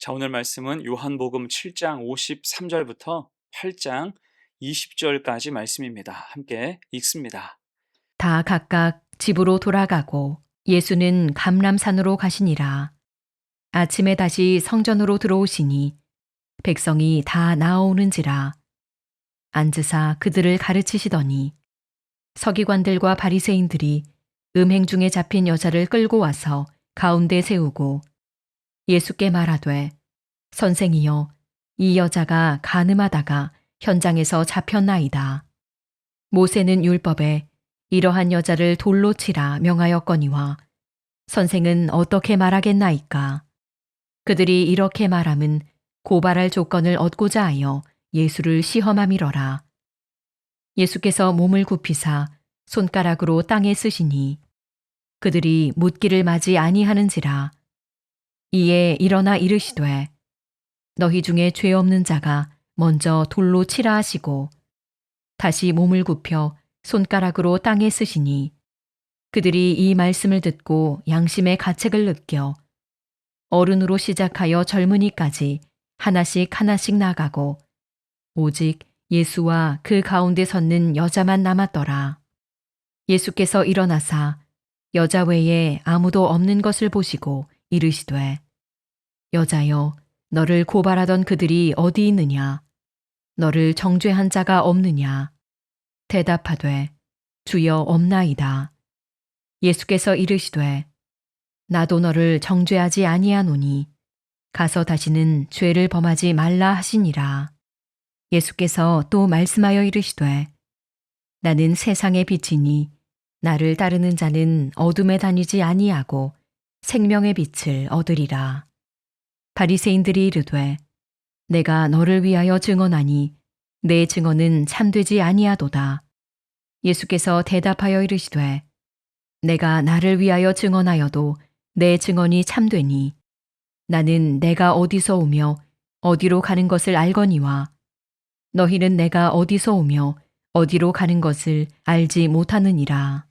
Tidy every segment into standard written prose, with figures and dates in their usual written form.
자, 오늘 말씀은 요한복음 7장 53절부터 8장 20절까지 말씀입니다. 함께 읽습니다. 다 각각 집으로 돌아가고 예수는 감람산으로 가시니라. 아침에 다시 성전으로 들어오시니 백성이 다 나아오는지라. 앉으사 그들을 가르치시더니 서기관들과 바리새인들이 음행 중에 잡힌 여자를 끌고 와서 가운데 세우고 예수께 말하되 선생이여 이 여자가 간음하다가 현장에서 잡혔나이다. 모세는 율법에 이러한 여자를 돌로 치라 명하였거니와 선생은 어떻게 말하겠나이까? 그들이 이렇게 말함은 고발할 조건을 얻고자 하여 예수를 시험함이러라. 예수께서 몸을 굽히사 손가락으로 땅에 쓰시니 그들이 묻기를 맞이 아니하는지라. 이에 일어나 이르시되 너희 중에 죄 없는 자가 먼저 돌로 치라 하시고 다시 몸을 굽혀 손가락으로 땅에 쓰시니 그들이 이 말씀을 듣고 양심의 가책을 느껴 어른으로 시작하여 젊은이까지 하나씩 하나씩 나가고 오직 예수와 그 가운데 섰는 여자만 남았더라. 예수께서 일어나사 여자 외에 아무도 없는 것을 보시고 이르시되 여자여 너를 고발하던 그들이 어디 있느냐? 너를 정죄한 자가 없느냐? 대답하되 주여 없나이다. 예수께서 이르시되 나도 너를 정죄하지 아니하노니 가서 다시는 죄를 범하지 말라 하시니라. 예수께서 또 말씀하여 이르시되 나는 세상의 빛이니 나를 따르는 자는 어둠에 다니지 아니하고 생명의 빛을 얻으리라. 바리새인들이 이르되 내가 너를 위하여 증언하니 내 증언은 참되지 아니하도다. 예수께서 대답하여 이르시되 내가 나를 위하여 증언하여도 내 증언이 참되니 나는 내가 어디서 오며 어디로 가는 것을 알거니와 너희는 내가 어디서 오며 어디로 가는 것을 알지 못하느니라.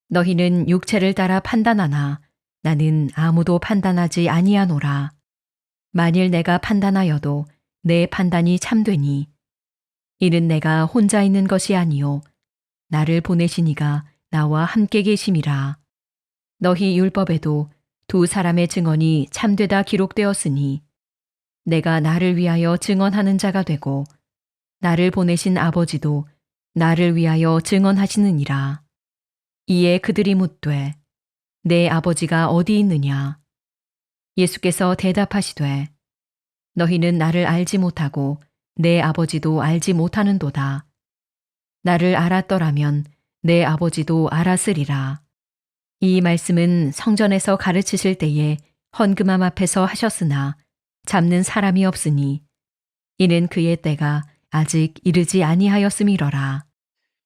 너희는 육체를 따라 판단하나 나는 아무도 판단하지 아니하노라. 만일 내가 판단하여도 내 판단이 참되니 이는 내가 혼자 있는 것이 아니요 나를 보내시니가 나와 함께 계심이라. 너희 율법에도 두 사람의 증언이 참되다 기록되었으니 내가 나를 위하여 증언하는 자가 되고 나를 보내신 아버지도 나를 위하여 증언하시느니라. 이에 그들이 묻되 내 아버지가 어디 있느냐? 예수께서 대답하시되 너희는 나를 알지 못하고 내 아버지도 알지 못하는도다. 나를 알았더라면 내 아버지도 알았으리라. 이 말씀은 성전에서 가르치실 때에 헌금함 앞에서 하셨으나 잡는 사람이 없으니 이는 그의 때가 아직 이르지 아니하였음이러라.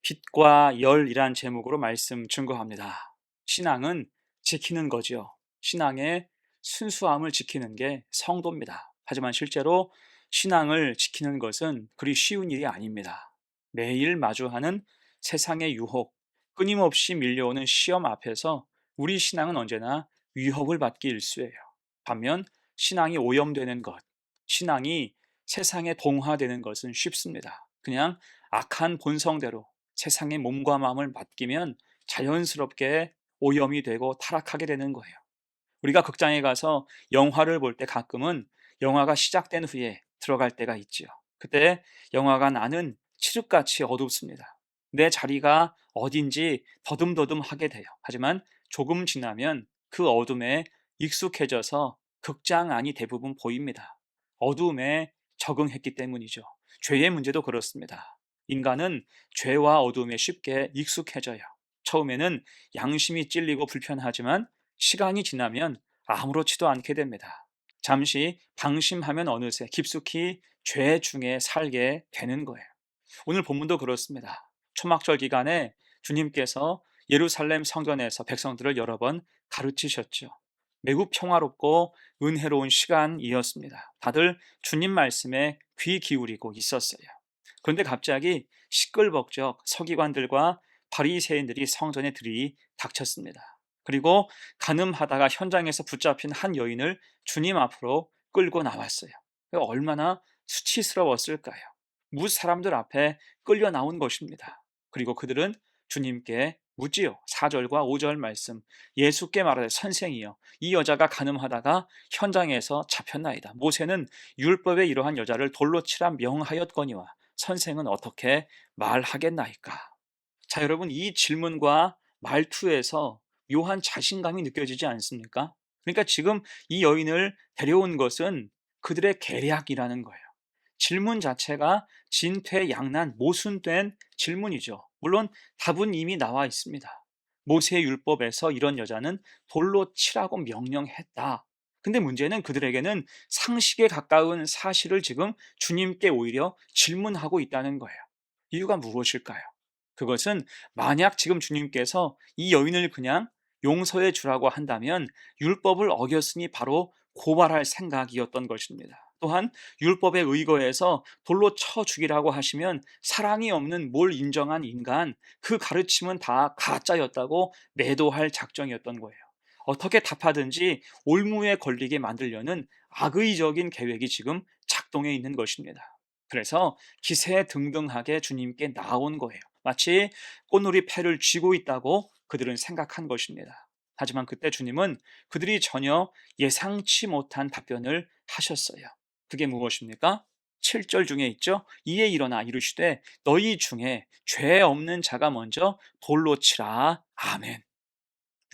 빛과 열이란 제목으로 말씀 증거합니다. 신앙은 지키는 거지요. 신앙의 순수함을 지키는 게 성도입니다. 하지만 실제로 신앙을 지키는 것은 그리 쉬운 일이 아닙니다. 매일 마주하는 세상의 유혹, 끊임없이 밀려오는 시험 앞에서 우리 신앙은 언제나 위협을 받기 일쑤예요. 반면 신앙이 오염되는 것, 신앙이 세상에 동화되는 것은 쉽습니다. 그냥 악한 본성대로 세상의 몸과 마음을 맡기면 자연스럽게 오염이 되고 타락하게 되는 거예요. 우리가 극장에 가서 영화를 볼 때 가끔은 영화가 시작된 후에 들어갈 때가 있지요. 그때 영화가 나는 칠흑같이 어둡습니다. 내 자리가 어딘지 더듬더듬하게 돼요. 하지만 조금 지나면 그 어둠에 익숙해져서 극장 안이 대부분 보입니다. 어둠에 적응했기 때문이죠. 죄의 문제도 그렇습니다. 인간은 죄와 어둠에 쉽게 익숙해져요. 처음에는 양심이 찔리고 불편하지만 시간이 지나면 아무렇지도 않게 됩니다. 잠시 방심하면 어느새 깊숙이 죄 중에 살게 되는 거예요. 오늘 본문도 그렇습니다. 초막절 기간에 주님께서 예루살렘 성전에서 백성들을 여러 번 가르치셨죠. 매우 평화롭고 은혜로운 시간이었습니다. 다들 주님 말씀에 귀 기울이고 있었어요. 그런데 갑자기 시끌벅적 서기관들과 바리새인들이 성전에 들이닥쳤습니다. 그리고 간음하다가 현장에서 붙잡힌 한 여인을 주님 앞으로 끌고 나왔어요. 얼마나 수치스러웠을까요? 무슨 사람들 앞에 끌려 나온 것입니다. 그리고 그들은 주님께 묻지요. 4절과 5절 말씀. 예수께 말하되 선생이여, 이 여자가 간음하다가 현장에서 잡혔나이다. 모세는 율법에 이러한 여자를 돌로 치라 명하였거니와 선생은 어떻게 말하겠나이까? 자, 여러분, 이 질문과 말투에서 묘한 자신감이 느껴지지 않습니까? 그러니까 지금 이 여인을 데려온 것은 그들의 계략이라는 거예요. 질문 자체가 진퇴양난, 모순된 질문이죠. 물론 답은 이미 나와 있습니다. 모세 율법에서 이런 여자는 돌로 치라고 명령했다. 근데 문제는 그들에게는 상식에 가까운 사실을 지금 주님께 오히려 질문하고 있다는 거예요. 이유가 무엇일까요? 그것은 만약 지금 주님께서 이 여인을 그냥 용서해 주라고 한다면 율법을 어겼으니 바로 고발할 생각이었던 것입니다. 또한 율법에 의거해서 돌로 쳐 죽이라고 하시면 사랑이 없는 뭘 인정한 인간, 그 가르침은 다 가짜였다고 매도할 작정이었던 거예요. 어떻게 답하든지 올무에 걸리게 만들려는 악의적인 계획이 지금 작동해 있는 것입니다. 그래서 기세등등하게 주님께 나온 거예요. 마치 꽃놀이 패를 쥐고 있다고 그들은 생각한 것입니다. 하지만 그때 주님은 그들이 전혀 예상치 못한 답변을 하셨어요. 그게 무엇입니까? 7절 중에 있죠. 이에 일어나 이르시되 너희 중에 죄 없는 자가 먼저 돌로 치라. 아멘.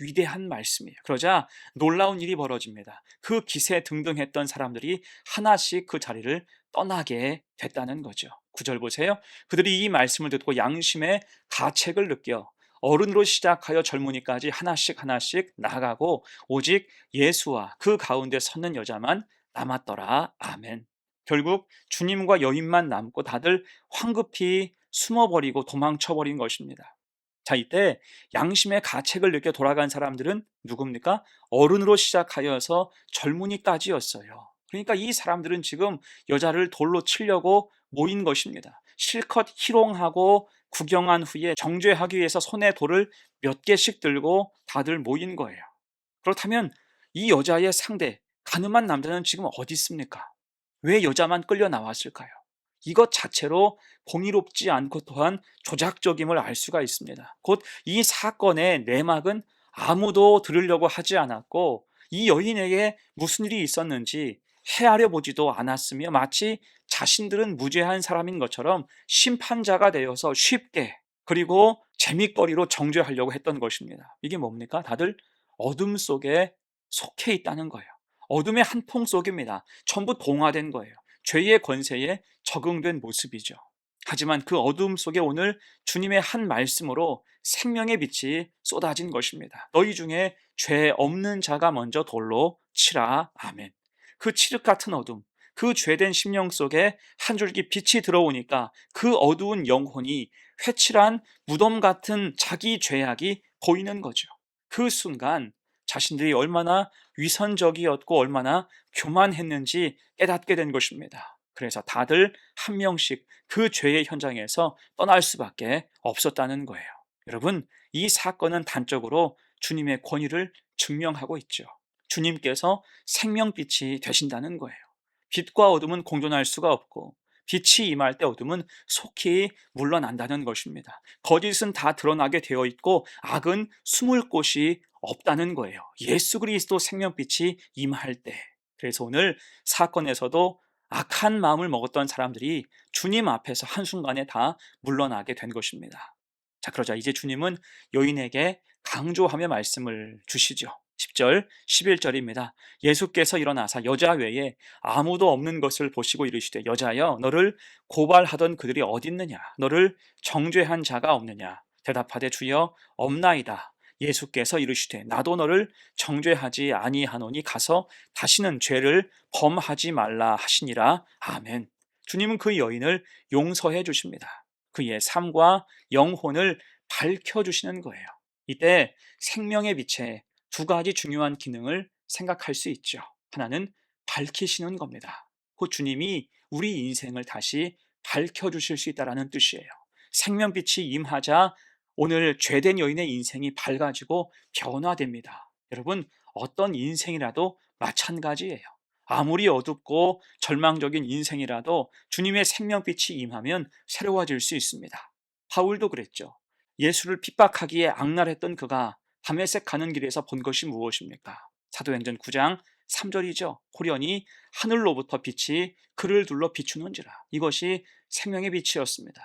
위대한 말씀이에요. 그러자 놀라운 일이 벌어집니다. 그 기세등등했던 사람들이 하나씩 그 자리를 떠나게 됐다는 거죠. 9절 보세요. 그들이 이 말씀을 듣고 양심의 가책을 느껴 어른으로 시작하여 젊은이까지 하나씩 하나씩 나가고 오직 예수와 그 가운데 섰는 여자만 남았더라. 아멘. 결국 주님과 여인만 남고 다들 황급히 숨어버리고 도망쳐버린 것입니다. 자, 이때 양심의 가책을 느껴 돌아간 사람들은 누굽니까? 어른으로 시작하여서 젊은이까지였어요. 그러니까 이 사람들은 지금 여자를 돌로 치려고 모인 것입니다. 실컷 희롱하고 구경한 후에 정죄하기 위해서 손에 돌을 몇 개씩 들고 다들 모인 거예요. 그렇다면 이 여자의 상대, 가늠한 남자는 지금 어디 있습니까? 왜 여자만 끌려 나왔을까요? 이것 자체로 공의롭지 않고 또한 조작적임을 알 수가 있습니다. 곧 이 사건의 내막은 아무도 들으려고 하지 않았고 이 여인에게 무슨 일이 있었는지 헤아려 보지도 않았으며 마치 자신들은 무죄한 사람인 것처럼 심판자가 되어서 쉽게 그리고 재밌거리로 정죄하려고 했던 것입니다. 이게 뭡니까? 다들 어둠 속에 속해 있다는 거예요. 어둠의 한 통 속입니다. 전부 동화된 거예요. 죄의 권세에 적응된 모습이죠. 하지만 그 어둠 속에 오늘 주님의 한 말씀으로 생명의 빛이 쏟아진 것입니다. 너희 중에 죄 없는 자가 먼저 돌로 치라. 아멘. 그 칠흑 같은 어둠, 그 죄된 심령 속에 한 줄기 빛이 들어오니까 그 어두운 영혼이 회칠한 무덤 같은 자기 죄악이 보이는 거죠. 그 순간 자신들이 얼마나 위선적이었고 얼마나 교만했는지 깨닫게 된 것입니다. 그래서 다들 한 명씩 그 죄의 현장에서 떠날 수밖에 없었다는 거예요. 여러분, 이 사건은 단적으로 주님의 권위를 증명하고 있죠. 주님께서 생명빛이 되신다는 거예요. 빛과 어둠은 공존할 수가 없고 빛이 임할 때 어둠은 속히 물러난다는 것입니다. 거짓은 다 드러나게 되어 있고 악은 숨을 곳이 없다는 거예요. 예수 그리스도 생명빛이 임할 때. 그래서 오늘 사건에서도 악한 마음을 먹었던 사람들이 주님 앞에서 한순간에 다 물러나게 된 것입니다. 자, 그러자 이제 주님은 여인에게 강조하며 말씀을 주시죠. 10절, 11절입니다. 예수께서 일어나사 여자 외에 아무도 없는 것을 보시고 이르시되 여자여 너를 고발하던 그들이 어디 있느냐? 너를 정죄한 자가 없느냐? 대답하되 주여 없나이다. 예수께서 이르시되 나도 너를 정죄하지 아니하노니 가서 다시는 죄를 범하지 말라 하시니라. 아멘. 주님은 그 여인을 용서해 주십니다. 그의 삶과 영혼을 밝혀주시는 거예요. 이때 생명의 빛에 두 가지 중요한 기능을 생각할 수 있죠. 하나는 밝히시는 겁니다. 그 주님이 우리 인생을 다시 밝혀주실 수 있다는 뜻이에요. 생명빛이 임하자 오늘 죄된 여인의 인생이 밝아지고 변화됩니다. 여러분, 어떤 인생이라도 마찬가지예요. 아무리 어둡고 절망적인 인생이라도 주님의 생명빛이 임하면 새로워질 수 있습니다. 바울도 그랬죠. 예수를 핍박하기에 악랄했던 그가 다메섹 가는 길에서 본 것이 무엇입니까? 사도행전 9장 3절이죠. 호련히 하늘로부터 빛이 그를 둘러 비추는지라. 이것이 생명의 빛이었습니다.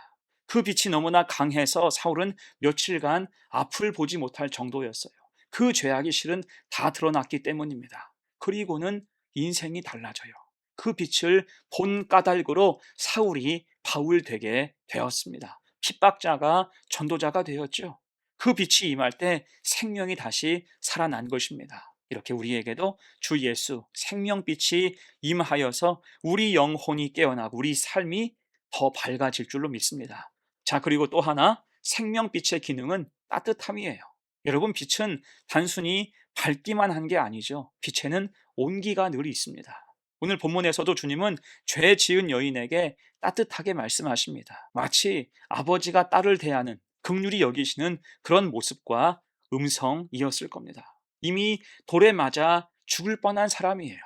그 빛이 너무나 강해서 사울은 며칠간 앞을 보지 못할 정도였어요. 그 죄악이 실은 다 드러났기 때문입니다. 그리고는 인생이 달라져요. 그 빛을 본 까닭으로 사울이 바울 되게 되었습니다. 핍박자가 전도자가 되었죠. 그 빛이 임할 때 생명이 다시 살아난 것입니다. 이렇게 우리에게도 주 예수 생명빛이 임하여서 우리 영혼이 깨어나고 우리 삶이 더 밝아질 줄로 믿습니다. 자, 그리고 또 하나 생명빛의 기능은 따뜻함이에요. 여러분, 빛은 단순히 밝기만 한 게 아니죠. 빛에는 온기가 늘 있습니다. 오늘 본문에서도 주님은 죄 지은 여인에게 따뜻하게 말씀하십니다. 마치 아버지가 딸을 대하는 긍휼히 여기시는 그런 모습과 음성이었을 겁니다. 이미 돌에 맞아 죽을 뻔한 사람이에요.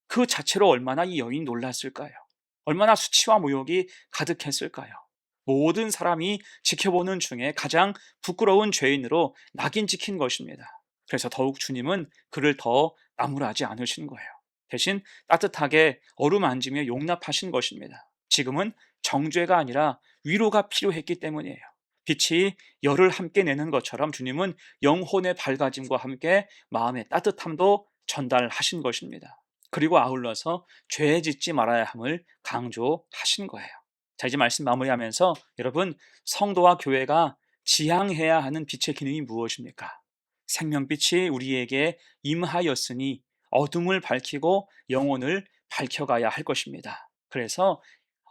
그 자체로 얼마나 이 여인이 놀랐을까요? 얼마나 수치와 모욕이 가득했을까요? 모든 사람이 지켜보는 중에 가장 부끄러운 죄인으로 낙인 찍힌 것입니다. 그래서 더욱 주님은 그를 더 나무라지 않으신 거예요. 대신 따뜻하게 어루만지며 용납하신 것입니다. 지금은 정죄가 아니라 위로가 필요했기 때문이에요. 빛이 열을 함께 내는 것처럼 주님은 영혼의 밝아짐과 함께 마음의 따뜻함도 전달하신 것입니다. 그리고 아울러서 죄 짓지 말아야 함을 강조하신 거예요. 자, 이제 말씀 마무리하면서 여러분, 성도와 교회가 지향해야 하는 빛의 기능이 무엇입니까? 생명빛이 우리에게 임하였으니 어둠을 밝히고 영혼을 밝혀가야 할 것입니다. 그래서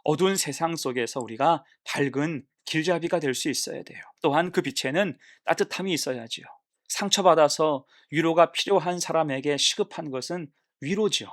어두운 세상 속에서 우리가 밝은 길잡이가 될 수 있어야 돼요. 또한 그 빛에는 따뜻함이 있어야지요. 상처받아서 위로가 필요한 사람에게 시급한 것은 위로지요.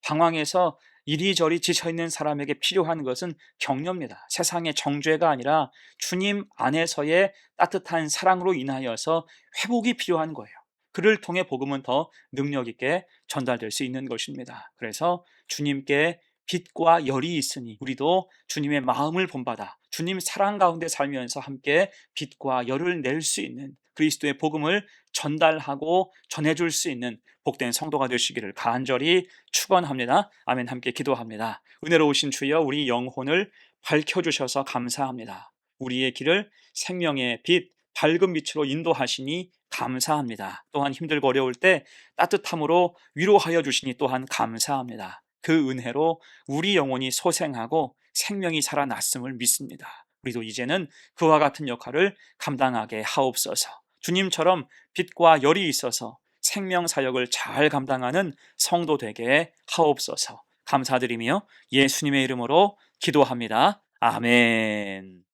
방황해서 이리저리 지쳐있는 사람에게 필요한 것은 격려입니다. 세상의 정죄가 아니라 주님 안에서의 따뜻한 사랑으로 인하여서 회복이 필요한 거예요. 그를 통해 복음은 더 능력 있게 전달될 수 있는 것입니다. 그래서 주님께 빛과 열이 있으니 우리도 주님의 마음을 본받아 주님 사랑 가운데 살면서 함께 빛과 열을 낼 수 있는 그리스도의 복음을 전달하고 전해줄 수 있는 복된 성도가 되시기를 간절히 축원합니다. 아멘. 함께 기도합니다. 은혜로우신 주여, 우리 영혼을 밝혀주셔서 감사합니다. 우리의 길을 생명의 빛, 밝은 빛으로 인도하시니 감사합니다. 또한 힘들고 어려울 때 따뜻함으로 위로하여 주시니 또한 감사합니다. 그 은혜로 우리 영혼이 소생하고 생명이 살아났음을 믿습니다. 우리도 이제는 그와 같은 역할을 감당하게 하옵소서. 주님처럼 빛과 열이 있어서 생명 사역을 잘 감당하는 성도 되게 하옵소서. 감사드리며 예수님의 이름으로 기도합니다. 아멘.